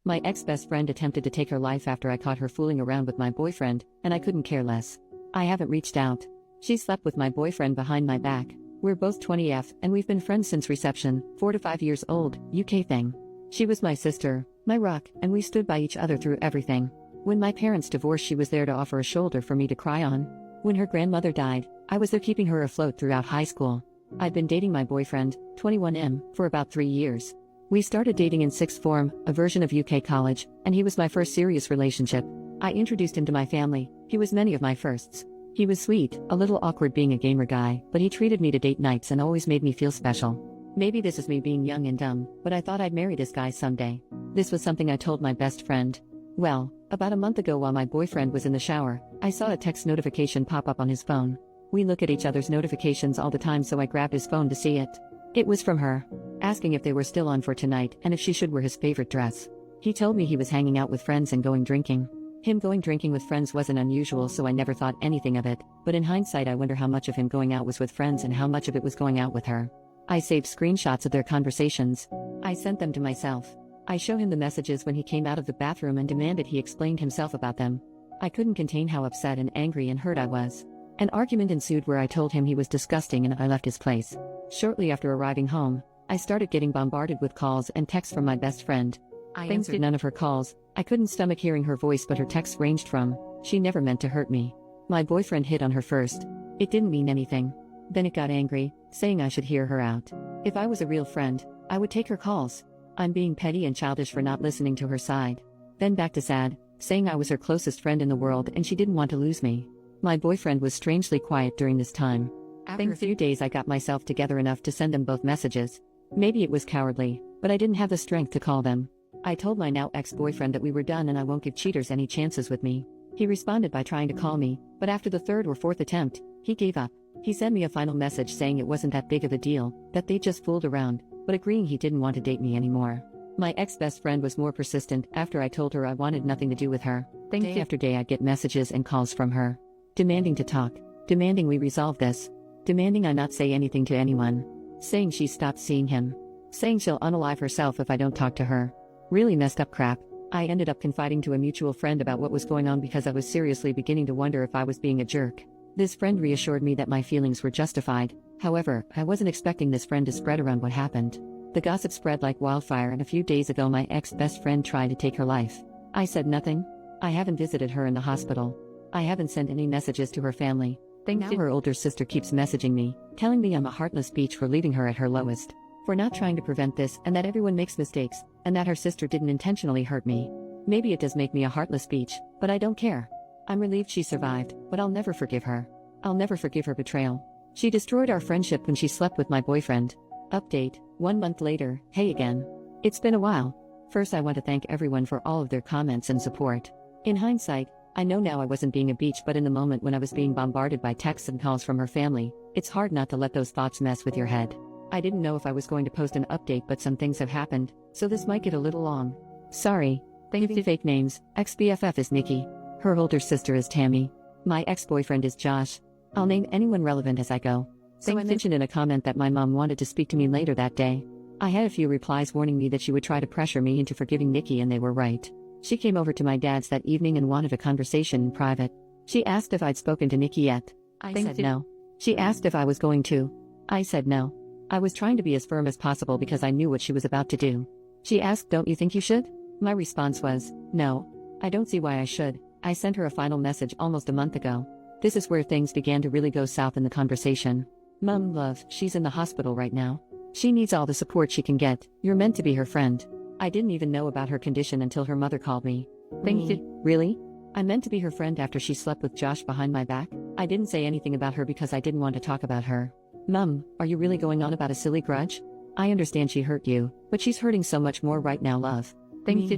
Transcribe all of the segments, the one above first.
My ex-best friend attempted to take her life after I caught her fooling around with my boyfriend, and I couldn't care less. I haven't reached out. She slept with my boyfriend behind my back. We're both 20F, and we've been friends since reception, 4 to 5 years old, UK thing. She was my sister, my rock, and we stood by each other through everything. When my parents divorced, she was there to offer a shoulder for me to cry on. When her grandmother died, I was there keeping her afloat throughout high school. I'd been dating my boyfriend, 21M, for about 3 years. We started dating in sixth form, a version of UK college, and he was my first serious relationship. I introduced him to my family. He was many of my firsts. He was sweet, a little awkward being a gamer guy, but he treated me to date nights and always made me feel special. Maybe this is me being young and dumb, but I thought I'd marry this guy someday. This was something I told my best friend. Well, about a month ago while my boyfriend was in the shower, I saw a text notification pop up on his phone. We look at each other's notifications all the time, so I grabbed his phone to see it. It was from her, asking if they were still on for tonight and if she should wear his favorite dress. He told me he was hanging out with friends and going drinking. Him going drinking with friends wasn't unusual, so I never thought anything of it, but in hindsight I wonder how much of him going out was with friends and how much of it was going out with her. I saved screenshots of their conversations. I sent them to myself. I show him the messages when he came out of the bathroom and demanded he explained himself about them. I couldn't contain how upset and angry and hurt I was. An argument ensued where I told him he was disgusting and I left his place. Shortly after arriving home, I started getting bombarded with calls and texts from my best friend. I answered none of her calls. I couldn't stomach hearing her voice, but her texts ranged from, "She never meant to hurt me. My boyfriend hit on her first. It didn't mean anything." Then it got angry, saying I should hear her out. If I was a real friend, I would take her calls. I'm being petty and childish for not listening to her side. Then back to sad, saying I was her closest friend in the world and she didn't want to lose me. My boyfriend was strangely quiet during this time. After a few days I got myself together enough to send them both messages. Maybe it was cowardly, but I didn't have the strength to call them. I told my now ex-boyfriend that we were done and I won't give cheaters any chances with me. He responded by trying to call me, but after the third or fourth attempt, he gave up. He sent me a final message saying it wasn't that big of a deal, that they just fooled around, but agreeing he didn't want to date me anymore. My ex-best friend was more persistent after I told her I wanted nothing to do with her. Day after day I'd get messages and calls from her, demanding to talk, demanding we resolve this, demanding I not say anything to anyone, saying she stopped seeing him, saying she'll unalive herself if I don't talk to her. Really messed up crap. I ended up confiding to a mutual friend about what was going on because I was seriously beginning to wonder if I was being a jerk. This friend reassured me that my feelings were justified. However, I wasn't expecting this friend to spread around what happened. The gossip spread like wildfire, and a few days ago my ex-best friend tried to take her life. I said nothing. I haven't visited her in the hospital. I haven't sent any messages to her family. Now her older sister keeps messaging me, telling me I'm a heartless bitch for leaving her at her lowest, for not trying to prevent this, and that everyone makes mistakes, and that her sister didn't intentionally hurt me. Maybe it does make me a heartless bitch, but I don't care. I'm relieved she survived, but I'll never forgive her. I'll never forgive her betrayal. She destroyed our friendship when she slept with my boyfriend. Update, 1 month later, hey again. It's been a while. First I want to thank everyone for all of their comments and support. In hindsight, I know now I wasn't being a bitch, but in the moment when I was being bombarded by texts and calls from her family, it's hard not to let those thoughts mess with your head. I didn't know if I was going to post an update, but some things have happened, so this might get a little long. Sorry. Thank fake names. Ex-BFF is Nikki. Her older sister is Tammy. My ex-boyfriend is Josh. I'll name anyone relevant as I go. So I mentioned in a comment that my mom wanted to speak to me later that day. I had a few replies warning me that she would try to pressure me into forgiving Nikki, and they were right. She came over to my dad's that evening and wanted a conversation in private. She asked if I'd spoken to Nikki yet. I said no. She asked if I was going to. I said no. I was trying to be as firm as possible because I knew what she was about to do. She asked, "Don't you think you should?" My response was, "No. I don't see why I should." I sent her a final message almost a month ago. This is where things began to really go south in the conversation. "Mum, love, she's in the hospital right now. She needs all the support she can get. You're meant to be her friend." I didn't even know about her condition until her mother called me. Really? I'm meant to be her friend after she slept with Josh behind my back? I didn't say anything about her because I didn't want to talk about her. "Mum, are you really going on about a silly grudge? I understand she hurt you, but she's hurting so much more right now, love."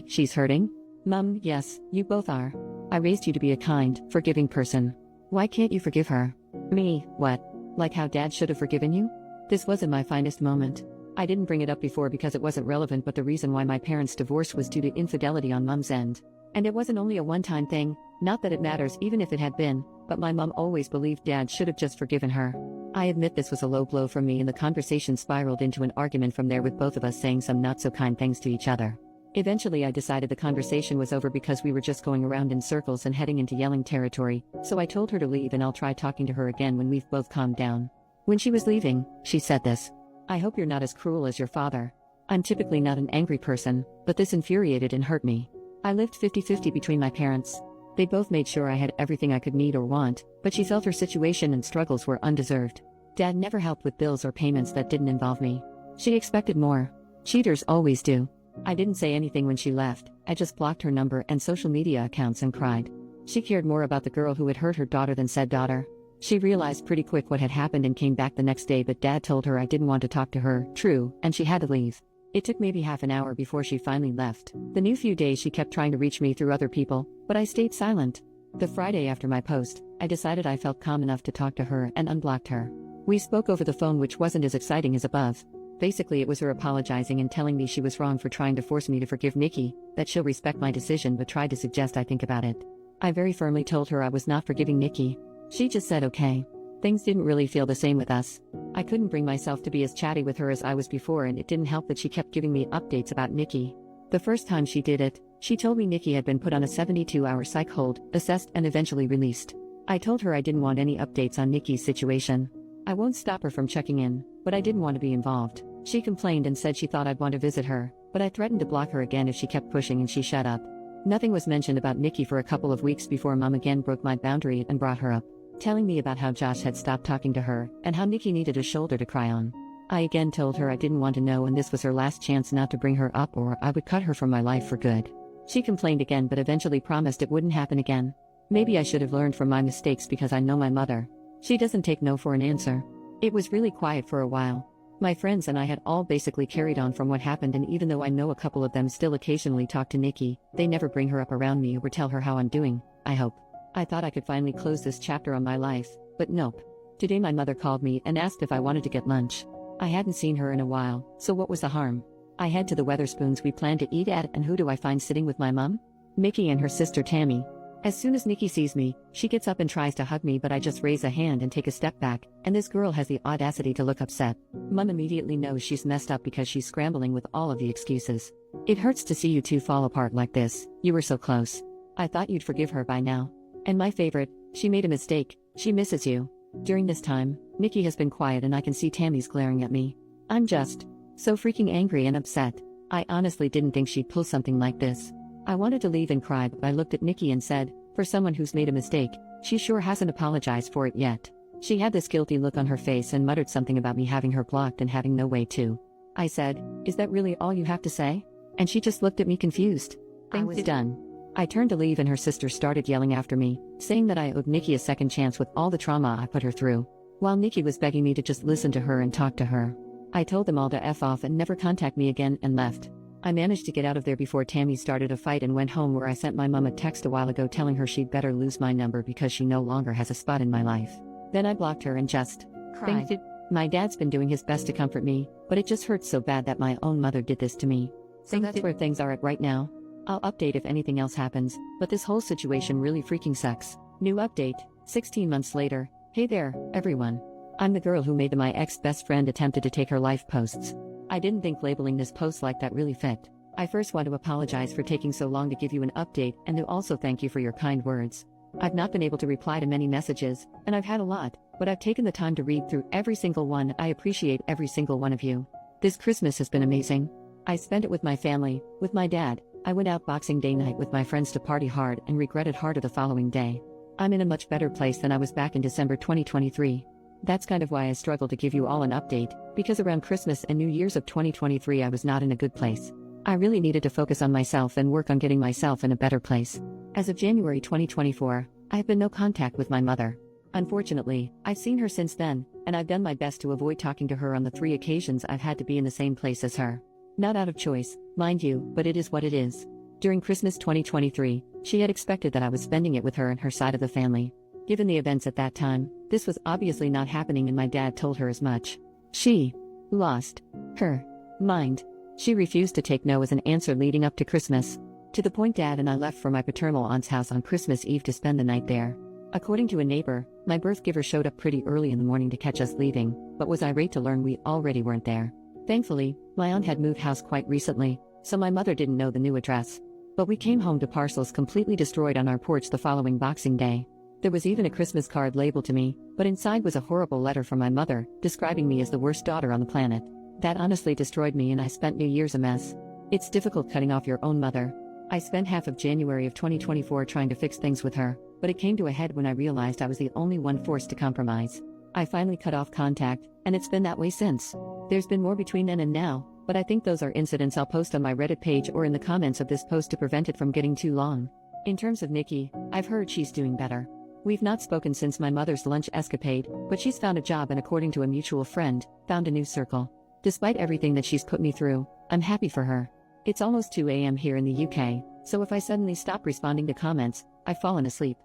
She's hurting? "Mum, yes, you both are. I raised you to be a kind, forgiving person. Why can't you forgive her?" "Me, what? Like how Dad should have forgiven you?" This wasn't my finest moment. I didn't bring it up before because it wasn't relevant, but the reason why my parents divorced was due to infidelity on Mum's end. And it wasn't only a one-time thing, not that it matters even if it had been, but my mum always believed Dad should have just forgiven her. I admit this was a low blow for me, and the conversation spiraled into an argument from there, with both of us saying some not-so-kind things to each other. Eventually, I decided the conversation was over because we were just going around in circles and heading into yelling territory, so I told her to leave and I'll try talking to her again when we've both calmed down. When she was leaving, she said this: "I hope you're not as cruel as your father." I'm typically not an angry person, but this infuriated and hurt me. I lived 50-50 between my parents. They both made sure I had everything I could need or want, but she felt her situation and struggles were undeserved. Dad never helped with bills or payments that didn't involve me. She expected more. Cheaters always do. I didn't say anything when she left, I just blocked her number and social media accounts and cried. She cared more about the girl who had hurt her daughter than said daughter. She realized pretty quick what had happened and came back the next day, but Dad told her I didn't want to talk to her, true, and she had to leave. It took maybe half an hour before she finally left. The new few days she kept trying to reach me through other people, but I stayed silent. The Friday after my post, I decided I felt calm enough to talk to her and unblocked her. We spoke over the phone, which wasn't as exciting as above. Basically, it was her apologizing and telling me she was wrong for trying to force me to forgive Nikki, that she'll respect my decision but tried to suggest I think about it. I very firmly told her I was not forgiving Nikki. She just said okay. Things didn't really feel the same with us. I couldn't bring myself to be as chatty with her as I was before, and it didn't help that she kept giving me updates about Nikki. The first time she did it, she told me Nikki had been put on a 72-hour psych hold, assessed and eventually released. I told her I didn't want any updates on Nikki's situation. I won't stop her from checking in, but I didn't want to be involved. She complained and said she thought I'd want to visit her, but I threatened to block her again if she kept pushing, and she shut up. Nothing was mentioned about Nikki for a couple of weeks before Mom again broke my boundary and brought her up, telling me about how Josh had stopped talking to her and how Nikki needed a shoulder to cry on. I again told her I didn't want to know and this was her last chance not to bring her up or I would cut her from my life for good. She complained again but eventually promised it wouldn't happen again. Maybe I should have learned from my mistakes because I know my mother. She doesn't take no for an answer. It was really quiet for a while. My friends and I had all basically carried on from what happened, and even though I know a couple of them still occasionally talk to Nikki, they never bring her up around me or tell her how I'm doing, I hope. I thought I could finally close this chapter on my life, but nope. Today my mother called me and asked if I wanted to get lunch. I hadn't seen her in a while, so what was the harm? I head to the Weatherspoons we planned to eat at, and who do I find sitting with my mom? Mickey and her sister Tammy. As soon as Nikki sees me, she gets up and tries to hug me, but I just raise a hand and take a step back, and this girl has the audacity to look upset. Mom immediately knows she's messed up because she's scrambling with all of the excuses. "It hurts to see you two fall apart like this, you were so close. I thought you'd forgive her by now. And my favorite, she made a mistake, she misses you." During this time, Nikki has been quiet and I can see Tammy's glaring at me. I'm just so freaking angry and upset. I honestly didn't think she'd pull something like this. I wanted to leave and cry, but I looked at Nikki and said, for someone who's made a mistake, she sure hasn't apologized for it yet. She had this guilty look on her face and muttered something about me having her blocked and having no way to. I said, "Is that really all you have to say?" And she just looked at me confused. I was done. I turned to leave and her sister started yelling after me, saying that I owed Nikki a second chance with all the trauma I put her through, while Nikki was begging me to just listen to her and talk to her. I told them all to F off and never contact me again and left. I managed to get out of there before Tammy started a fight and went home, where I sent my mom a text a while ago telling her she'd better lose my number because she no longer has a spot in my life. Then I blocked her and just cried. My dad's been doing his best to comfort me, but it just hurts so bad that my own mother did this to me. So that's where things are at right now. I'll update if anything else happens, but this whole situation really freaking sucks. New update, 16 months later. Hey there, everyone. I'm the girl who made the my ex-best friend attempted to take her life posts. I didn't think labeling this post like that really fit. I first want to apologize for taking so long to give you an update and to also thank you for your kind words. I've not been able to reply to many messages, and I've had a lot, but I've taken the time to read through every single one. I appreciate every single one of you. This Christmas has been amazing. I spent it with my family, with my dad. I went out Boxing Day night with my friends to party hard and regretted harder the following day. I'm in a much better place than I was back in December 2023. That's kind of why I struggled to give you all an update, because around Christmas and New Year's of 2023 I was not in a good place. I really needed to focus on myself and work on getting myself in a better place. As of January 2024, I have been no contact with my mother. Unfortunately, I've seen her since then, and I've done my best to avoid talking to her on the 3 occasions I've had to be in the same place as her. Not out of choice, mind you, but it is what it is. During Christmas 2023, she had expected that I was spending it with her and her side of the family. Given the events at that time, this was obviously not happening, and my dad told her as much. She lost her mind. She refused to take no as an answer leading up to Christmas. To the point Dad and I left for my paternal aunt's house on Christmas Eve to spend the night there. According to a neighbor, my birth giver showed up pretty early in the morning to catch us leaving, but was irate to learn we already weren't there. Thankfully, my aunt had moved house quite recently, so my mother didn't know the new address. But we came home to parcels completely destroyed on our porch the following Boxing Day. There was even a Christmas card labeled to me, but inside was a horrible letter from my mother, describing me as the worst daughter on the planet. That honestly destroyed me, and I spent New Year's a mess. It's difficult cutting off your own mother. I spent half of January of 2024 trying to fix things with her, but it came to a head when I realized I was the only one forced to compromise. I finally cut off contact, and it's been that way since. There's been more between then and now, but I think those are incidents I'll post on my Reddit page or in the comments of this post to prevent it from getting too long. In terms of Nikki, I've heard she's doing better. We've not spoken since my mother's lunch escapade, but she's found a job and, according to a mutual friend, found a new circle. Despite everything that she's put me through, I'm happy for her. It's almost 2 a.m. here in the UK, so if I suddenly stop responding to comments, I've fallen asleep.